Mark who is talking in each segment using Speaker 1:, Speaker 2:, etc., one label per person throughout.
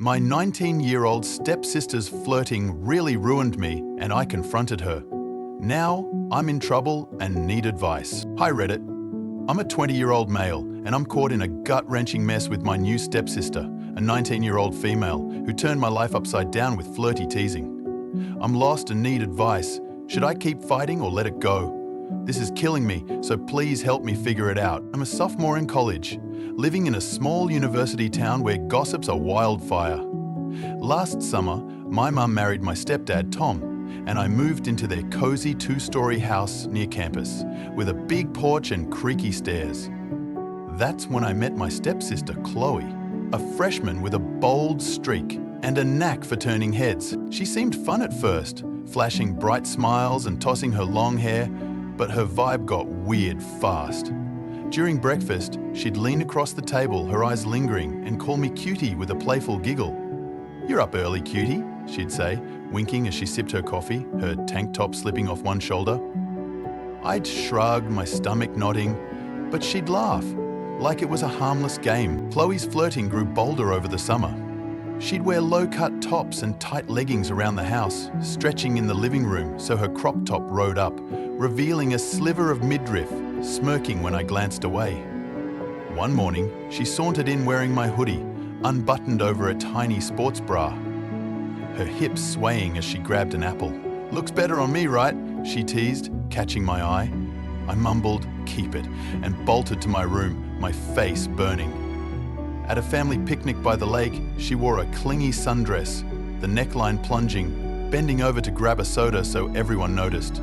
Speaker 1: My 19-year-old stepsister's flirting really ruined me, and I confronted her. Now, I'm in trouble and need advice. Hi Reddit. I'm a 20-year-old male, and I'm caught in a gut-wrenching mess with my new stepsister, a 19-year-old female, who turned my life upside down with flirty teasing. I'm lost and need advice. Should I keep fighting or let it go? This is killing me, so please help me figure it out. I'm a sophomore in college, living in a small university town where gossips are wildfire. Last summer, my mum married my stepdad, Tom, and I moved into their cozy 2-story house near campus, with a big porch and creaky stairs. That's when I met my stepsister, Chloe, a freshman with a bold streak and a knack for turning heads. She seemed fun at first, flashing bright smiles and tossing her long hair, but her vibe got weird fast. During breakfast, she'd lean across the table, her eyes lingering, and call me cutie with a playful giggle. "You're up early, cutie," she'd say, winking as she sipped her coffee, her tank top slipping off one shoulder. I'd shrug, my stomach nodding, but she'd laugh, like it was a harmless game. Chloe's flirting grew bolder over the summer. She'd wear low-cut tops and tight leggings around the house, stretching in the living room so her crop top rode up, revealing a sliver of midriff, smirking when I glanced away. One morning, she sauntered in wearing my hoodie, unbuttoned over a tiny sports bra, her hips swaying as she grabbed an apple. "Looks better on me, right?" she teased, catching my eye. I mumbled, "Keep it," and bolted to my room, my face burning. At a family picnic by the lake, she wore a clingy sundress, the neckline plunging, bending over to grab a soda so everyone noticed.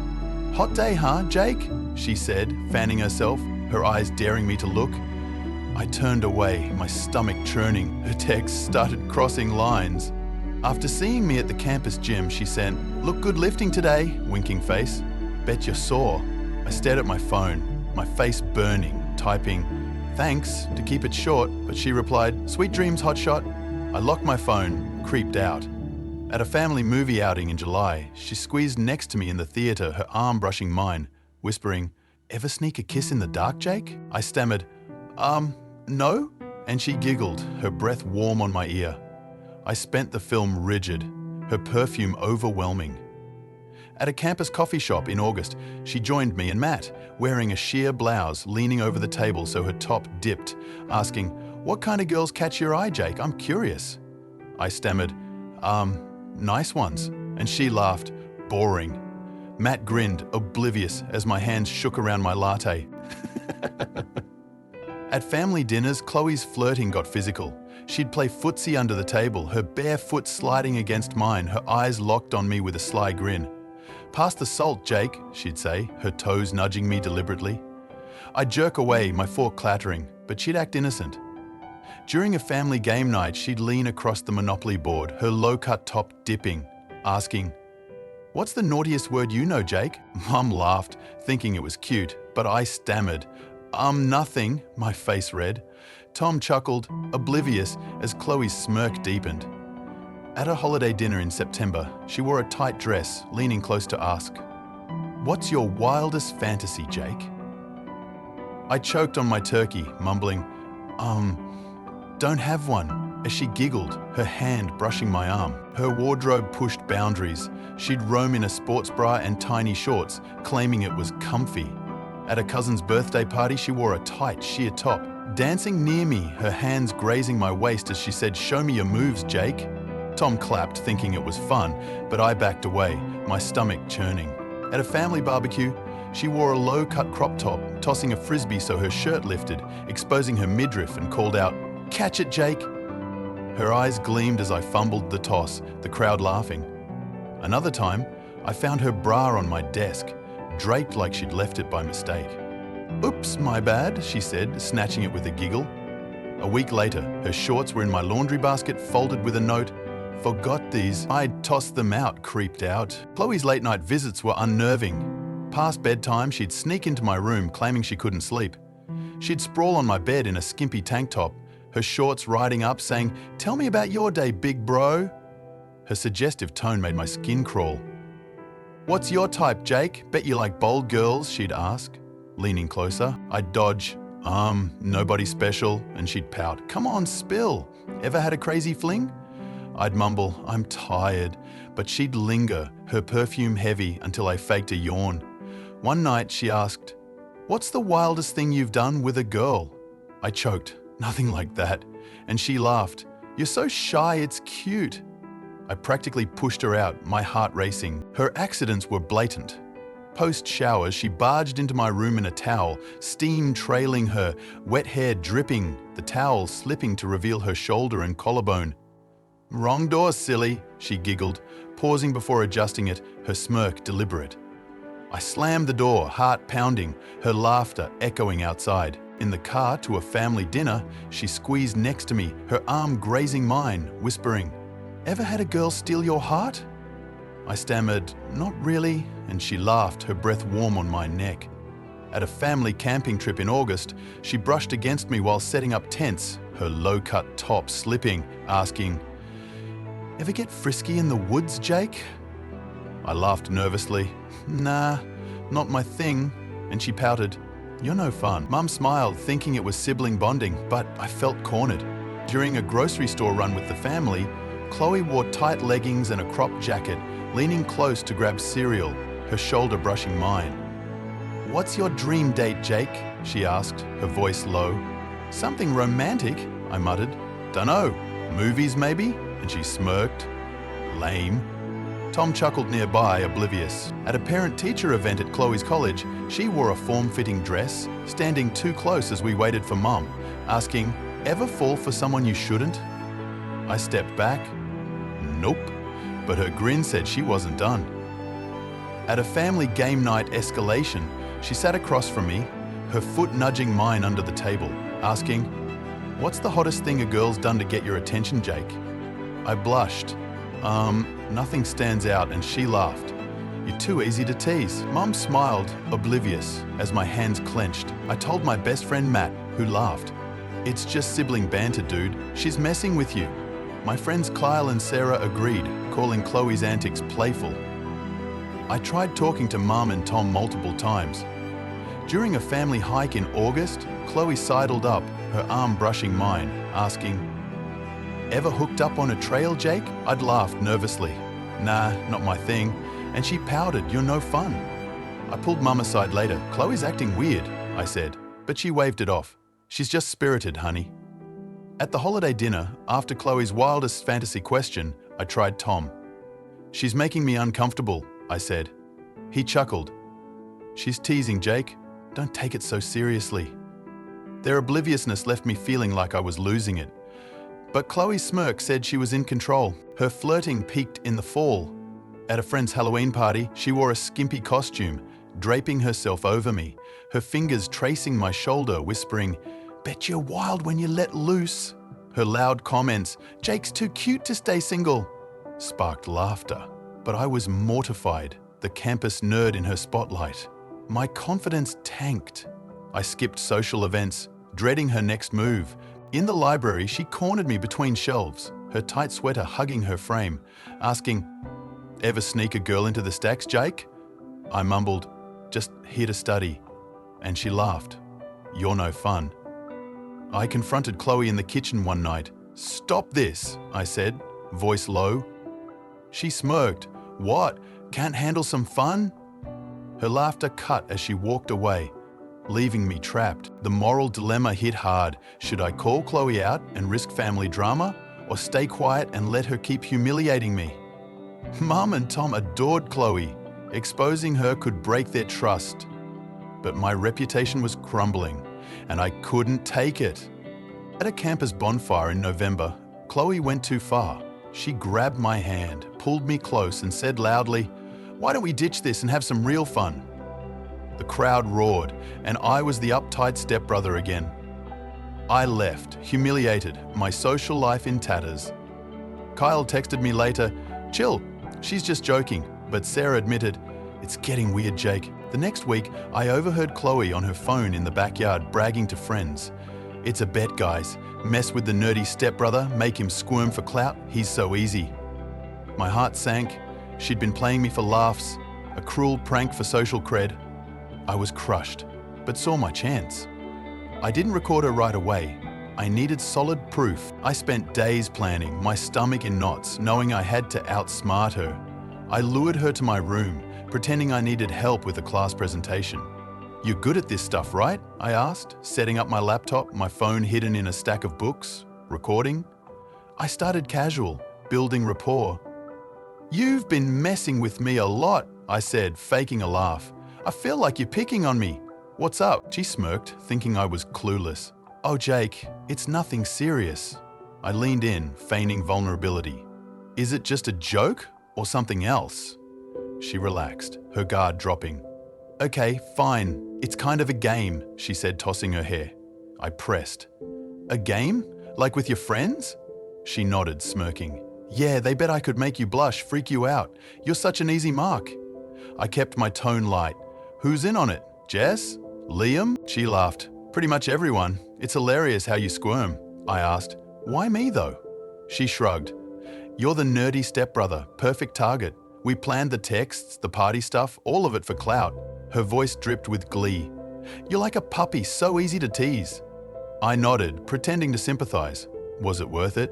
Speaker 1: "Hot day, huh, Jake?" she said, fanning herself, her eyes daring me to look. I turned away, my stomach churning. Her text started crossing lines. After seeing me at the campus gym, she sent, "Look good lifting today," winking face. "Bet you're sore." I stared at my phone, my face burning, typing, "Thanks," to keep it short, but she replied, "Sweet dreams, hotshot." I locked my phone, creeped out. At a family movie outing in July, she squeezed next to me in the theater, her arm brushing mine, whispering, "Ever sneak a kiss in the dark, Jake?" I stammered, No? And she giggled, her breath warm on my ear. I spent the film rigid, her perfume overwhelming. At a campus coffee shop in August, she joined me and Matt, wearing a sheer blouse, leaning over the table so her top dipped, asking, "What kind of girls catch your eye, Jake? I'm curious." I stammered, nice ones. And she laughed, "Boring." Matt grinned, oblivious, as my hands shook around my latte. At family dinners, Chloe's flirting got physical. She'd play footsie under the table, her bare foot sliding against mine, her eyes locked on me with a sly grin. "Pass the salt, Jake," she'd say, her toes nudging me deliberately. I'd jerk away, my fork clattering, but she'd act innocent. During a family game night, she'd lean across the Monopoly board, her low-cut top dipping, asking, "What's the naughtiest word you know, Jake?" Mum laughed, thinking it was cute, but I stammered, Nothing," my face red. Tom chuckled, oblivious, as Chloe's smirk deepened. At a holiday dinner in September, she wore a tight dress, leaning close to ask, "What's your wildest fantasy, Jake?" I choked on my turkey, mumbling, don't have one," as she giggled, her hand brushing my arm. Her wardrobe pushed boundaries. She'd roam in a sports bra and tiny shorts, claiming it was comfy. At a cousin's birthday party, she wore a tight, sheer top, dancing near me, her hands grazing my waist as she said, "Show me your moves, Jake." Tom clapped, thinking it was fun, but I backed away, my stomach churning. At a family barbecue, she wore a low-cut crop top, tossing a frisbee so her shirt lifted, exposing her midriff, and called out, "Catch it, Jake." Her eyes gleamed as I fumbled the toss, the crowd laughing. Another time, I found her bra on my desk, draped like she'd left it by mistake. "Oops, my bad," she said, snatching it with a giggle. A week later, her shorts were in my laundry basket, folded with a note, "Forgot these." I'd tossed them out, creeped out. Chloe's late-night visits were unnerving. Past bedtime, she'd sneak into my room, claiming she couldn't sleep. She'd sprawl on my bed in a skimpy tank top, her shorts riding up, saying, "Tell me about your day, big bro." Her suggestive tone made my skin crawl. "What's your type, Jake? Bet you like bold girls," she'd ask. Leaning closer, I'd dodge, nobody special, and she'd pout, "Come on, spill. Ever had a crazy fling?" I'd mumble, "I'm tired," but she'd linger, her perfume heavy, until I faked a yawn. One night she asked, "What's the wildest thing you've done with a girl?" I choked, "Nothing like that." And she laughed, "You're so shy, it's cute." I practically pushed her out, my heart racing. Her accidents were blatant. Post-shower, she barged into my room in a towel, steam trailing her, wet hair dripping, the towel slipping to reveal her shoulder and collarbone. "Wrong door, silly," she giggled, pausing before adjusting it, her smirk deliberate. I slammed the door, heart pounding, her laughter echoing outside. In the car to a family dinner, she squeezed next to me, her arm grazing mine, whispering, "Ever had a girl steal your heart?" I stammered, "Not really," and she laughed, her breath warm on my neck. At a family camping trip in August, she brushed against me while setting up tents, her low-cut top slipping, asking, "Ever get frisky in the woods, Jake?" I laughed nervously. "Nah, not my thing," and she pouted, "You're no fun." Mum smiled, thinking it was sibling bonding, but I felt cornered. During a grocery store run with the family, Chloe wore tight leggings and a cropped jacket, leaning close to grab cereal, her shoulder brushing mine. "What's your dream date, Jake?" she asked, her voice low. "Something romantic," I muttered. "Dunno, movies maybe?" And she smirked. "Lame." Tom chuckled nearby, oblivious. At a parent-teacher event at Chloe's college, she wore a form-fitting dress, standing too close as we waited for Mum, asking, "Ever fall for someone you shouldn't?" I stepped back. Nope. But her grin said she wasn't done. At a family game night escalation, she sat across from me, her foot nudging mine under the table, asking, "What's the hottest thing a girl's done to get your attention, Jake?" I blushed. Nothing stands out, and she laughed. "You're too easy to tease." Mum smiled, oblivious, as my hands clenched. I told my best friend Matt, who laughed, "It's just sibling banter, dude. She's messing with you." My friends Kyle and Sarah agreed, calling Chloe's antics playful. I tried talking to Mum and Tom multiple times. During a family hike in August, Chloe sidled up, her arm brushing mine, asking, "Ever hooked up on a trail, Jake?" I'd laughed nervously. "Nah, not my thing." And she pouted, "You're no fun." I pulled Mum aside later. "Chloe's acting weird," I said, but she waved it off. "She's just spirited, honey." At the holiday dinner, after Chloe's wildest fantasy question, I tried Tom. "She's making me uncomfortable," I said. He chuckled. "She's teasing, Jake. Don't take it so seriously." Their obliviousness left me feeling like I was losing it. But Chloe's smirk said she was in control. Her flirting peaked in the fall. At a friend's Halloween party, she wore a skimpy costume, draping herself over me, her fingers tracing my shoulder, whispering, "Bet you're wild when you let loose." Her loud comments, "Jake's too cute to stay single," sparked laughter. But I was mortified, the campus nerd in her spotlight. My confidence tanked. I skipped social events, dreading her next move. In the library, she cornered me between shelves, her tight sweater hugging her frame, asking, "Ever sneak a girl into the stacks, Jake?" I mumbled, "Just here to study." And she laughed, "You're no fun." I confronted Chloe in the kitchen one night. "Stop this," I said, voice low. She smirked. "What? Can't handle some fun?" Her laughter cut as she walked away, leaving me trapped. The moral dilemma hit hard. Should I call Chloe out and risk family drama, or stay quiet and let her keep humiliating me? Mum and Tom adored Chloe. Exposing her could break their trust. But my reputation was crumbling, and I couldn't take it. At a campus bonfire in November, Chloe went too far. She grabbed my hand, pulled me close, and said loudly, "Why don't we ditch this and have some real fun?" The crowd roared, and I was the uptight stepbrother again. I left, humiliated, my social life in tatters. Kyle texted me later, "Chill, she's just joking," but Sarah admitted, "It's getting weird, Jake." The next week, I overheard Chloe on her phone in the backyard bragging to friends. "It's a bet, guys. Mess with the nerdy stepbrother, make him squirm for clout, he's so easy." My heart sank. She'd been playing me for laughs, a cruel prank for social cred. I was crushed, but saw my chance. I didn't record her right away. I needed solid proof. I spent days planning, my stomach in knots, knowing I had to outsmart her. I lured her to my room, pretending I needed help with a class presentation. "You're good at this stuff, right?" I asked, setting up my laptop, my phone hidden in a stack of books, recording. I started casual, building rapport. "You've been messing with me a lot," I said, faking a laugh. "I feel like you're picking on me. What's up?" She smirked, thinking I was clueless. "Oh, Jake, it's nothing serious." I leaned in, feigning vulnerability. "Is it just a joke or something else?" She relaxed, her guard dropping. "Okay, fine. It's kind of a game," she said, tossing her hair. I pressed. "A game? Like with your friends?" She nodded, smirking. "Yeah, they bet I could make you blush, freak you out. You're such an easy mark." I kept my tone light. "Who's in on it? Jess? Liam?" She laughed. "Pretty much everyone. It's hilarious how you squirm." I asked, "Why me though?" She shrugged. "You're the nerdy stepbrother, perfect target. We planned the texts, the party stuff, all of it for clout." Her voice dripped with glee. "You're like a puppy, so easy to tease." I nodded, pretending to sympathize. Was it worth it?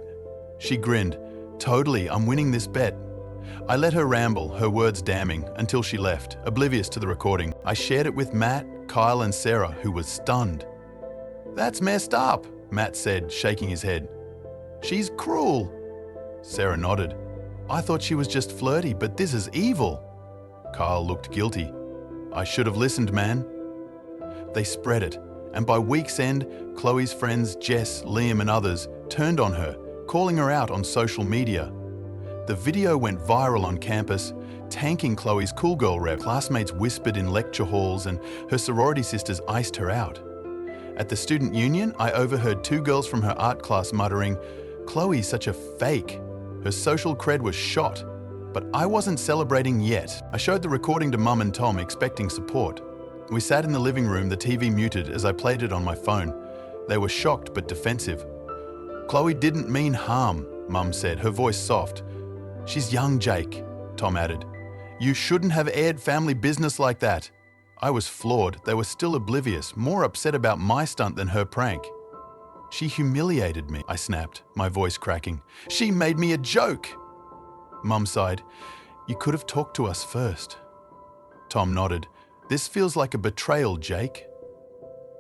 Speaker 1: She grinned. "Totally, I'm winning this bet." I let her ramble, her words damning, until she left, oblivious to the recording. I shared it with Matt, Kyle, and Sarah, who was stunned. "That's messed up," Matt said, shaking his head. "She's cruel." Sarah nodded. "I thought she was just flirty, but this is evil." Kyle looked guilty. "I should have listened, man." They spread it, and by week's end, Chloe's friends Jess, Liam, and others turned on her, calling her out on social media. The video went viral on campus, tanking Chloe's cool girl rep. Classmates whispered in lecture halls, and her sorority sisters iced her out. At the student union, I overheard two girls from her art class muttering, "Chloe's such a fake." Her social cred was shot, but I wasn't celebrating yet. I showed the recording to Mum and Tom, expecting support. We sat in the living room, the TV muted as I played it on my phone. They were shocked but defensive. "Chloe didn't mean harm," Mum said, her voice soft. "She's young, Jake," Tom added. "You shouldn't have aired family business like that." I was floored. They were still oblivious, more upset about my stunt than her prank. "She humiliated me," I snapped, my voice cracking. "She made me a joke." Mum sighed. "You could have talked to us first." Tom nodded. "This feels like a betrayal, Jake."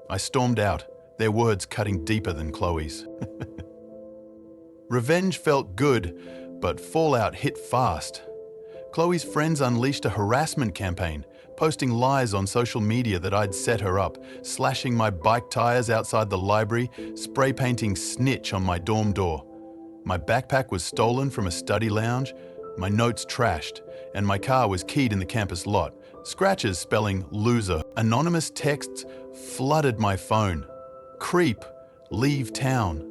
Speaker 1: I stormed out, their words cutting deeper than Chloe's. Revenge felt good, but fallout hit fast. Chloe's friends unleashed a harassment campaign, posting lies on social media that I'd set her up, slashing my bike tires outside the library, spray painting snitch on my dorm door. My backpack was stolen from a study lounge, my notes trashed, and my car was keyed in the campus lot. Scratches spelling loser. Anonymous texts flooded my phone. "Creep, leave town."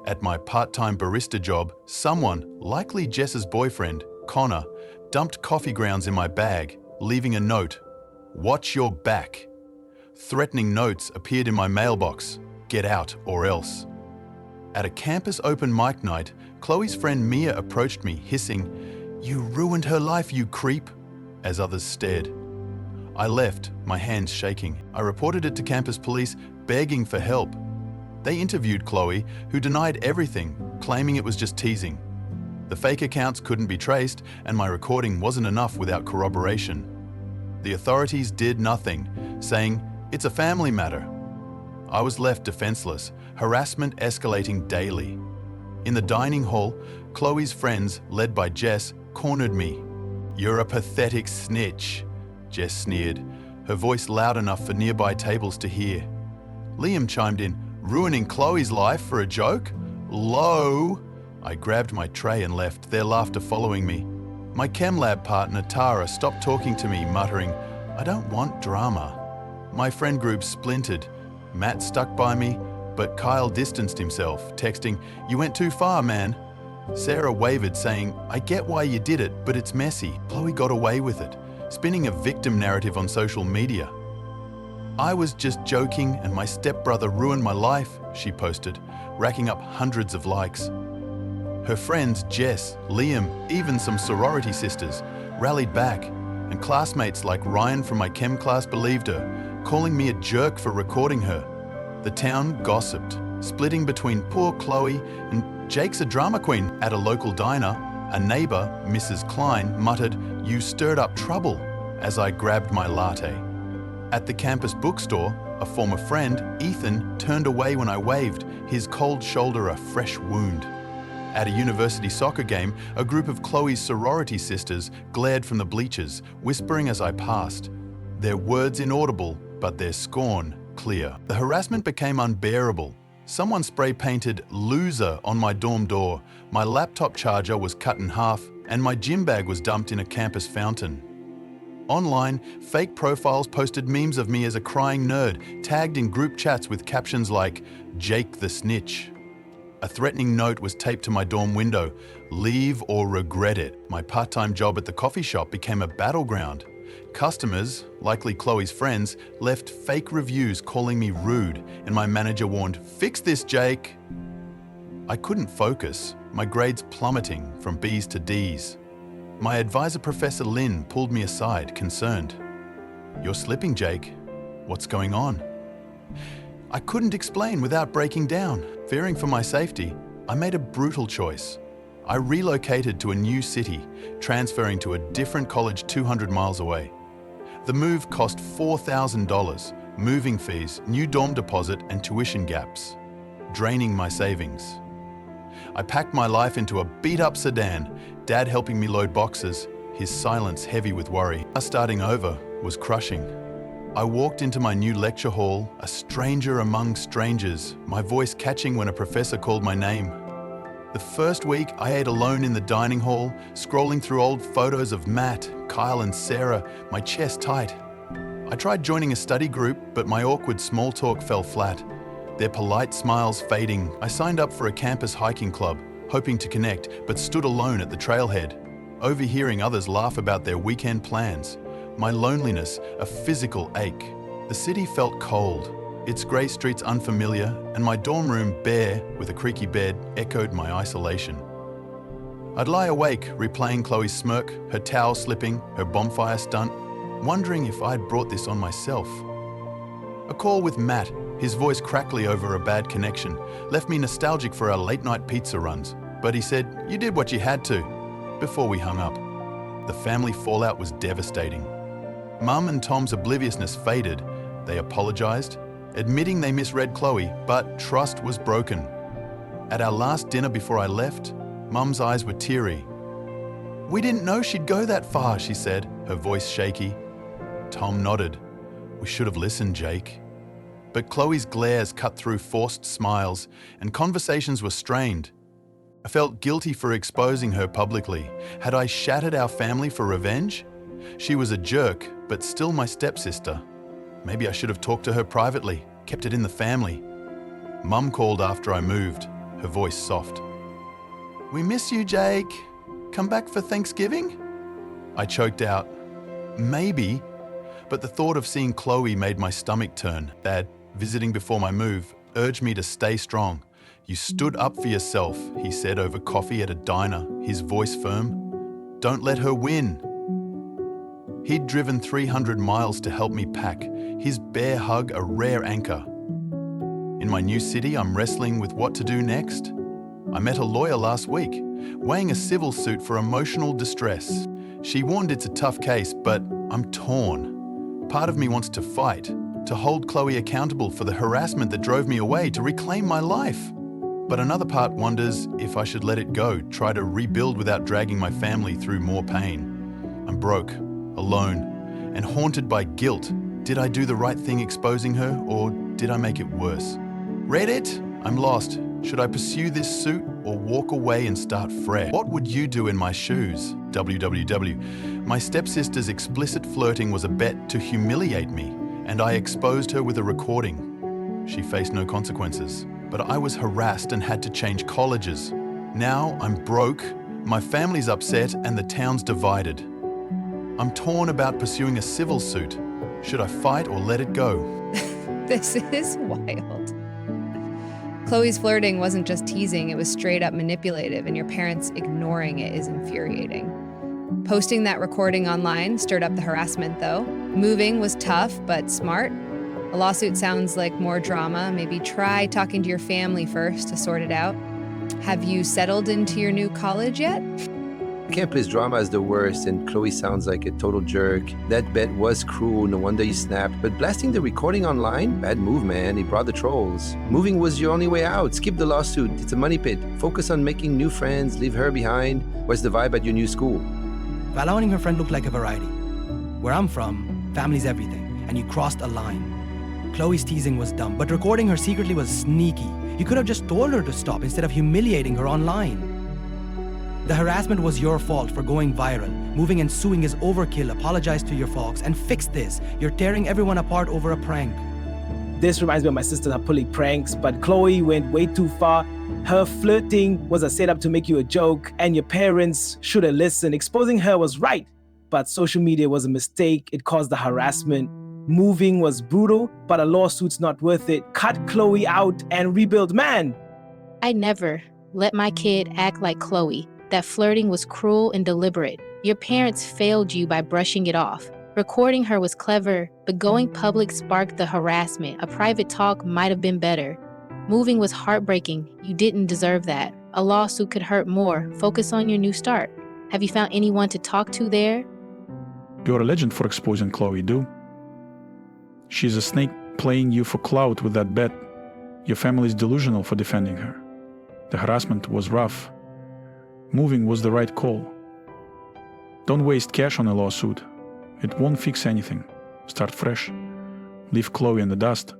Speaker 1: At my part-time barista job, someone, likely Jess's boyfriend, Connor, dumped coffee grounds in my bag, leaving a note, "Watch your back." Threatening notes appeared in my mailbox, "Get out or else." At a campus open mic night, Chloe's friend Mia approached me, hissing, "You ruined her life, you creep," as others stared. I left, my hands shaking. I reported it to campus police, begging for help. They interviewed Chloe, who denied everything, claiming it was just teasing. The fake accounts couldn't be traced, and my recording wasn't enough without corroboration. The authorities did nothing, saying, "It's a family matter." I was left defenseless, harassment escalating daily. In the dining hall, Chloe's friends, led by Jess, cornered me. "You're a pathetic snitch," Jess sneered, her voice loud enough for nearby tables to hear. Liam chimed in, "Ruining Chloe's life for a joke? Low." I grabbed my tray and left, their laughter following me. My chem lab partner, Tara, stopped talking to me, muttering, "I don't want drama." My friend group splintered. Matt stuck by me, but Kyle distanced himself, texting, "You went too far, man." Sarah wavered, saying, "I get why you did it, but it's messy." Chloe got away with it, spinning a victim narrative on social media. "I was just joking and my stepbrother ruined my life," she posted, racking up hundreds of likes. Her friends, Jess, Liam, even some sorority sisters, rallied back, and classmates like Ryan from my chem class believed her, calling me a jerk for recording her. The town gossiped. splitting between poor Chloe and Jake's a drama queen. At a local diner, a neighbor, Mrs. Klein, muttered, "You stirred up trouble," as I grabbed my latte. At the campus bookstore, a former friend, Ethan, turned away when I waved, his cold shoulder a fresh wound. At a university soccer game, a group of Chloe's sorority sisters glared from the bleachers, whispering as I passed, their words inaudible, but their scorn clear. The harassment became unbearable. Someone spray-painted "loser" on my dorm door, my laptop charger was cut in half, and my gym bag was dumped in a campus fountain. Online, fake profiles posted memes of me as a crying nerd, tagged in group chats with captions like, "Jake the snitch." A threatening note was taped to my dorm window, "Leave or regret it." My part-time job at the coffee shop became a battleground. Customers, likely Chloe's friends, left fake reviews calling me rude, and my manager warned, "Fix this, Jake." I couldn't focus, my grades plummeting from B's to D's. My advisor, Professor Lin, pulled me aside, concerned. "You're slipping, Jake. What's going on?" I couldn't explain without breaking down. Fearing for my safety, I made a brutal choice. I relocated to a new city, transferring to a different college 200 miles away. The move cost $4,000, moving fees, new dorm deposit, and tuition gaps, draining my savings. I packed my life into a beat-up sedan, Dad helping me load boxes, his silence heavy with worry. Starting over was crushing. I walked into my new lecture hall, a stranger among strangers, my voice catching when a professor called my name. The first week, I ate alone in the dining hall, scrolling through old photos of Matt, Kyle, and Sarah, my chest tight. I tried joining a study group, but my awkward small talk fell flat, their polite smiles fading. I signed up for a campus hiking club, hoping to connect, but stood alone at the trailhead, overhearing others laugh about their weekend plans. My loneliness, a physical ache. The city felt cold, its grey streets unfamiliar, and my dorm room bare with a creaky bed echoed my isolation. I'd lie awake, replaying Chloe's smirk, her towel slipping, her bonfire stunt, wondering if I'd brought this on myself. A call with Matt, his voice crackly over a bad connection, left me nostalgic for our late-night pizza runs, but he said, "You did what you had to," before we hung up. The family fallout was devastating. Mum and Tom's obliviousness faded. They apologized, admitting they misread Chloe, but trust was broken. At our last dinner before I left, Mum's eyes were teary. "We didn't know she'd go that far," she said, her voice shaky. Tom nodded. "We should have listened, Jake." But Chloe's glares cut through forced smiles, and conversations were strained. I felt guilty for exposing her publicly. Had I shattered our family for revenge? She was a jerk, but still my stepsister. Maybe I should have talked to her privately, kept it in the family. Mum called after I moved, her voice soft. "We miss you, Jake. Come back for Thanksgiving?" I choked out, "Maybe," but the thought of seeing Chloe made my stomach turn. Dad, visiting before my move, urged me to stay strong. "You stood up for yourself," he said over coffee at a diner, his voice firm. "Don't let her win." He'd driven 300 miles to help me pack, his bare hug a rare anchor. In my new city, I'm wrestling with what to do next. I met a lawyer last week, weighing a civil suit for emotional distress. She warned it's a tough case, but I'm torn. Part of me wants to fight, to hold Chloe accountable for the harassment that drove me away, to reclaim my life. But another part wonders if I should let it go, try to rebuild without dragging my family through more pain. I'm broke, alone, and haunted by guilt. Did I do the right thing exposing her, or did I make it worse? Reddit, I'm lost. Should I pursue this suit or walk away and start fresh? What would you do in my shoes? www. My stepsister's explicit flirting was a bet to humiliate me, and I exposed her with a recording. She faced no consequences, but I was harassed and had to change colleges. Now I'm broke, my family's upset, and the town's divided. I'm torn about pursuing a civil suit. Should I fight or let it go?
Speaker 2: This is wild. Chloe's flirting wasn't just teasing, it was straight up manipulative, and your parents ignoring it is infuriating. Posting that recording online stirred up the harassment, though. Moving was tough, but smart. A lawsuit sounds like more drama. Maybe try talking to your family first to sort it out. Have you settled into your new college yet?
Speaker 3: I can't place drama as the worst, and Chloe sounds like a total jerk. That bet was cruel, no wonder you snapped. But blasting the recording online? Bad move, man. He brought the trolls. Moving was your only way out. Skip the lawsuit. It's a money pit. Focus on making new friends. Leave her behind. What's the vibe at your new school?
Speaker 4: Allowing her friend looked like a variety. Where I'm from, family's everything, and you crossed a line. Chloe's teasing was dumb, but recording her secretly was sneaky. You could have just told her to stop instead of humiliating her online. The harassment was your fault for going viral. Moving and suing is overkill. Apologize to your folks and fix this. You're tearing everyone apart over a prank.
Speaker 5: This reminds me of my sister that pulling pranks, but Chloe went way too far. Her flirting was a setup to make you a joke, and your parents should have listened. Exposing her was right, but social media was a mistake. It caused the harassment. Moving was brutal, but a lawsuit's not worth it. Cut Chloe out and rebuild, man.
Speaker 6: I never let my kid act like Chloe. That flirting was cruel and deliberate. Your parents failed you by brushing it off. Recording her was clever, but going public sparked the harassment. A private talk might have been better. Moving was heartbreaking. You didn't deserve that. A lawsuit could hurt more. Focus on your new start. Have you found anyone to talk to there?
Speaker 7: You're a legend for exposing Chloe, dude. She's a snake playing you for clout with that bet. Your family's delusional for defending her. The harassment was rough. Moving was the right call. Don't waste cash on a lawsuit. It won't fix anything. Start fresh. Leave Chloe in the dust.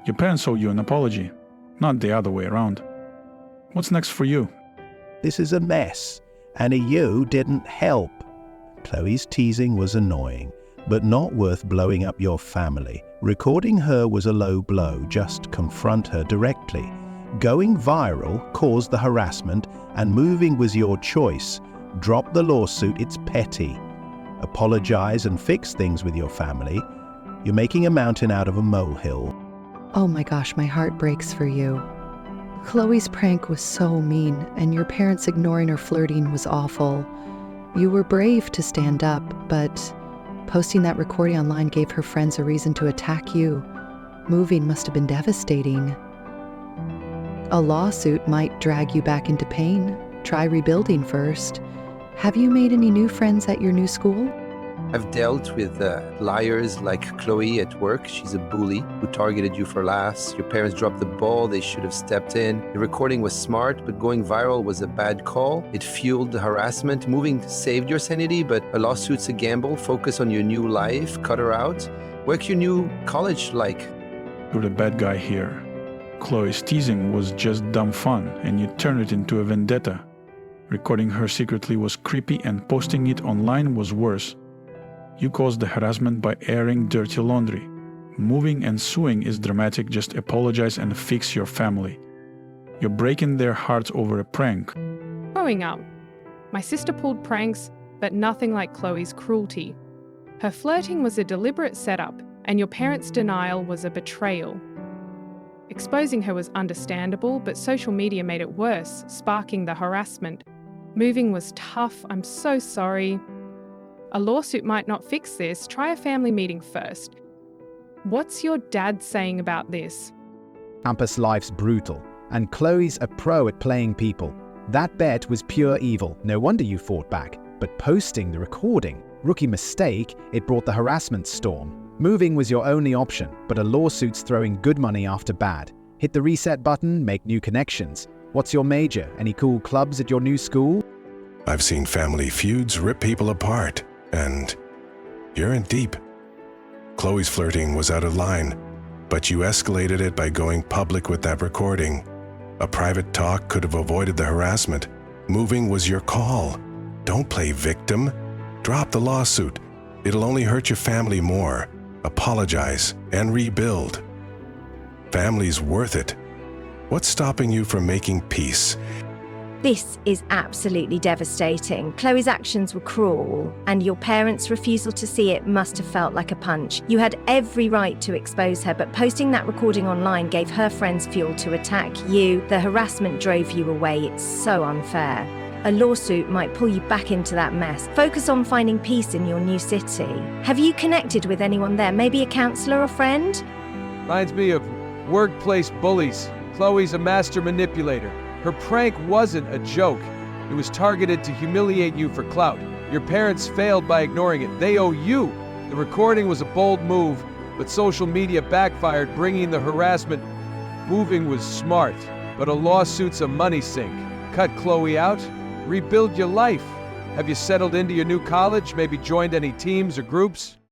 Speaker 7: Your parents owe you an apology, not the other way around. What's next for you?
Speaker 8: This is a mess, and you didn't help. Chloe's teasing was annoying, but not worth blowing up your family. Recording her was a low blow. Just confront her directly. Going viral caused the harassment, and moving was your choice. Drop the lawsuit, it's petty. Apologize and fix things with your family. You're making a mountain out of a molehill.
Speaker 9: Oh my gosh, my heart breaks for you. Chloe's prank was so mean, and your parents ignoring her flirting was awful. You were brave to stand up, but posting that recording online gave her friends a reason to attack you. Moving must have been devastating. A lawsuit might drag you back into pain. Try rebuilding first. Have you made any new friends at your new school?
Speaker 3: I've dealt with liars like Chloe at work. She's a bully who targeted you for laughs. Your parents dropped the ball. They should have stepped in. The recording was smart, but going viral was a bad call. It fueled the harassment. Moving saved your sanity, but a lawsuit's a gamble. Focus on your new life. Cut her out. What's your new college like?
Speaker 7: You're the bad guy here. Chloe's teasing was just dumb fun, and you turned it into a vendetta. Recording her secretly was creepy, and posting it online was worse. You caused the harassment by airing dirty laundry. Moving and suing is dramatic. Just apologize and fix your family. You're breaking their hearts over a prank.
Speaker 10: Growing up, my sister pulled pranks, but nothing like Chloe's cruelty. Her flirting was a deliberate setup, and your parents' denial was a betrayal. Exposing her was understandable, but social media made it worse, sparking the harassment. Moving was tough. I'm so sorry. A lawsuit might not fix this. Try a family meeting first. What's your dad saying about this?
Speaker 11: Campus life's brutal, and Chloe's a pro at playing people. That bet was pure evil. No wonder you fought back. But posting the recording, rookie mistake, it brought the harassment storm. Moving was your only option, but a lawsuit's throwing good money after bad. Hit the reset button, make new connections. What's your major? Any cool clubs at your new school?
Speaker 12: I've seen family feuds rip people apart, and you're in deep. Chloe's flirting was out of line, but you escalated it by going public with that recording. A private talk could have avoided the harassment. Moving was your call. Don't play victim. Drop the lawsuit. It'll only hurt your family more. Apologize and rebuild. Family's worth it. What's stopping you from making peace?
Speaker 13: This is absolutely devastating. Chloe's actions were cruel, and your parents' refusal to see it must have felt like a punch. You had every right to expose her, but posting that recording online gave her friends fuel to attack you. The harassment drove you away. It's so unfair. A lawsuit might pull you back into that mess. Focus on finding peace in your new city. Have you connected with anyone there? Maybe a counselor or friend?
Speaker 14: Reminds me of workplace bullies. Chloe's a master manipulator. Her prank wasn't a joke. It was targeted to humiliate you for clout. Your parents failed by ignoring it. They owe you. The recording was a bold move, but social media backfired, bringing the harassment. Moving was smart, but a lawsuit's a money sink. Cut Chloe out, rebuild your life. Have you settled into your new college? Maybe joined any teams or groups?